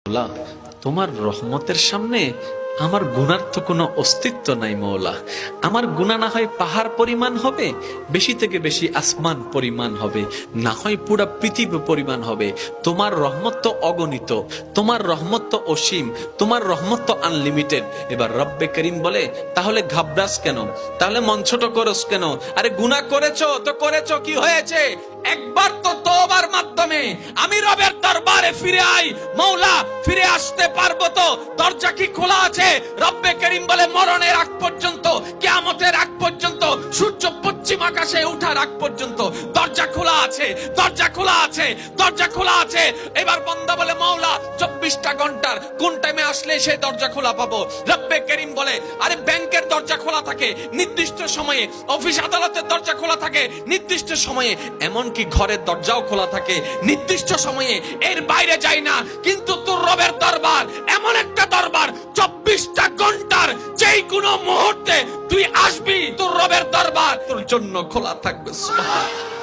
মৌলা, তোমার রহমতের সামনে আমার গুনার তো কোনো অস্তিত্ব নাই মৌলা। আমার গুনাহ না হয় পাহাড় পরিমাণ হবে, বেশি থেকে বেশি আসমান পরিমাণ হবে, না হয় পুরা পৃথিবী পরিমাণ হবে। তোমার রহমত তো অগণিত, তোমার রহমত তো অসীম, তোমার রহমত তো আনলিমিটেড। এবার রব্বে করিম বলে, তাহলে ঘাবড়াস কেন, তাহলে মন ছোট করস কেন? আরে গুনাহ করেছো তো করেছো, কি হয়েছে? একবার তো তওবার মাধ্যমে আমি রবের দরবারে ফিরে আই। মৌলা, ফিরে আসতে পারবো তো? দরজা কি খোলা আছে? রব্বে করিম বলে, মরণের আগ পর্যন্ত, কিয়ামতের আগ পর্যন্ত, সূর্য পশ্চিম আকাশে ওঠার আগ পর্যন্ত দরজা খোলা আছে, দরজা খোলা আছে, দরজা খোলা আছে। এবার বান্দা বলে, মৌলা 24টা ঘন্টার কোন টাইমে আসলে সেই দরজা খোলা পাবো? রব্বে করিম বলে, আরে ব্যাংকের দরজা খোলা থাকে নির্দিষ্ট সময়ে, অফিস আদালতের দরজা খোলা থাকে নির্দিষ্ট সময়ে, এমনকি ঘরের দরজাও খোলা থাকে নির্দিষ্ট সময়ে, এর বাইরে যাই না। কিন্তু তোর রবের দরবার এমন একটা দরবার, 24টা ঘন্টার যেই কোনো মুহূর্তে তুই আসবি, তোর রবের দরবার তোর জন্য খোলা থাকবে। সুবহানাল্লাহ।